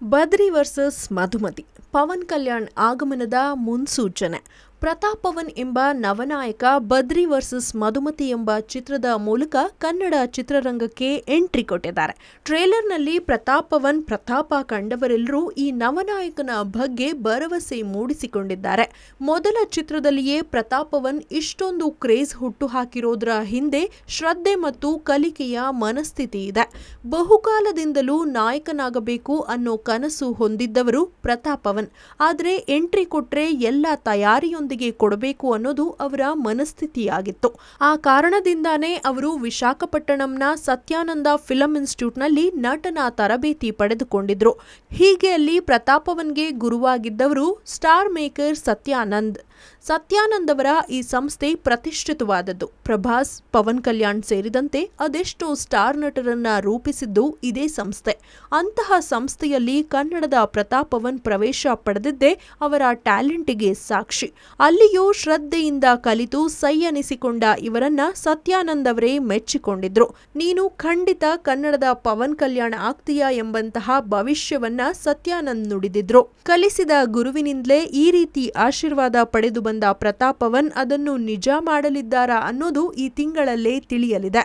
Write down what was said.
Badri versus Madhumati Pavan Kalyan ಆಗಮನದ ಮುನ್ಸೂಚನೆ. ಪ್ರತಾಪ್ ಪವನ್ ಎಂಬ ನವನಾಯಕ ಬದ್ರಿ ವರ್ಸಸ್ ಮಧುಮತಿ ಎಂಬ ಚಿತ್ರದ ಮೂಲಕ ಕನ್ನಡ ಚಿತ್ರರಂಗಕ್ಕೆ ಎಂಟ್ರಿ ಕೊಟ್ಟಿದ್ದಾರೆ. ಟ್ರೇಲರ್ನಲ್ಲಿ ಪ್ರತಾಪ್ ಪವನ್ ಪ್ರತಾಪ ಕಂಡವರೆಲ್ಲರೂ ಈ ನವನಾಯಕನ ಬಗ್ಗೆ ಭರವಸೆ ಮೂಡಿಸಿಕೊಂಡಿದ್ದಾರೆ. ಮೊದಲ ಚಿತ್ರದಲ್ಲಿಯೇ ಪ್ರತಾಪ್ ಪವನ್ ಇಷ್ಟೊಂದು ಕ್ರೇಜ್ ಹುಟ್ಟು ಹಾಕಿರೋದ್ರ ಹಿಂದೆ ಶ್ರದ್ಧೆ ಮತ್ತು ಕಲಿಕೆಯ ಮನಸ್ಥಿತಿ ಇದೆ. ಬಹುಕಾಲದಿಂದಲೂ ನಾಯಕನಾಗಬೇಕು ಅನ್ನೋ ಕನಸು ಹೊಂದಿದ್ದವರು ಪ್ರತಾಪ್ ಪವನ್. ಆದರೆ ಎಂಟ್ರಿ ಕೊಟ್ರೆ ಎಲ್ಲ ತಯಾರಿಯೊಂದಿಗೆ ಕೊಡಬೇಕು ಅನ್ನೋದು ಅವರ ಮನಸ್ಥಿತಿಯಾಗಿತ್ತು. ಆ ಕಾರಣದಿಂದಾನೇ ಅವರು ವಿಶಾಖಪಟ್ಟಣಂನ ಸತ್ಯಾನಂದ ಫಿಲಂ ಇನ್ಸ್ಟಿಟ್ಯೂಟ್ನಲ್ಲಿ ನಟನ ತರಬೇತಿ ಪಡೆದುಕೊಂಡಿದ್ರು. ಹೀಗೆ ಅಲ್ಲಿ ಪ್ರತಾಪ್ ಪವನ್ಗೆ ಗುರುವಾಗಿದ್ದವರು ಸ್ಟಾರ್ ಮೇಕರ್ ಸತ್ಯಾನಂದ್ ಅವರ ಈ ಸಂಸ್ಥೆ ಪ್ರತಿಷ್ಠಿತವಾದದ್ದು. ಪ್ರಭಾಸ್, ಪವನ್ ಕಲ್ಯಾಣ್ ಸೇರಿದಂತೆ ಅದೆಷ್ಟೋ ಸ್ಟಾರ್ ನಟರನ್ನ ರೂಪಿಸಿದ್ದು ಇದೇ ಸಂಸ್ಥೆ. ಅಂತಹ ಸಂಸ್ಥೆಯಲ್ಲಿ ಕನ್ನಡದ ಪ್ರತಾಪ್ ಪವನ್ ಪ್ರವೇಶ ಪಡೆದಿದ್ದೇ ಅವರ ಟ್ಯಾಲೆಂಟಿಗೆ ಸಾಕ್ಷಿ. ಅಲ್ಲಿಯೂ ಶ್ರದ್ಧೆಯಿಂದ ಕಲಿತು ಸೈ ಅನಿಸಿಕೊಂಡ ಇವರನ್ನ ಸತ್ಯಾನಂದ್ ಅವರೇ ಮೆಚ್ಚಿಕೊಂಡಿದ್ರು. ನೀನು ಖಂಡಿತ ಕನ್ನಡದ ಪವನ್ ಕಲ್ಯಾಣ್ ಆಗ್ತೀಯಾ ಎಂಬಂತಹ ಭವಿಷ್ಯವನ್ನ ಸತ್ಯಾನಂದ್ ನುಡಿದಿದ್ರು. ಕಲಿಸಿದ ಗುರುವಿನಿಂದಲೇ ಈ ರೀತಿ ಆಶೀರ್ವಾದ ಪಡೆದು ಬಂದ ಪ್ರತಾಪ್ ಪವನ್ ಅದನ್ನು ನಿಜ ಮಾಡಲಿದ್ದಾರಾ ಅನ್ನೋದು ಈ ತಿಂಗಳಲ್ಲೇ ತಿಳಿಯಲಿದೆ.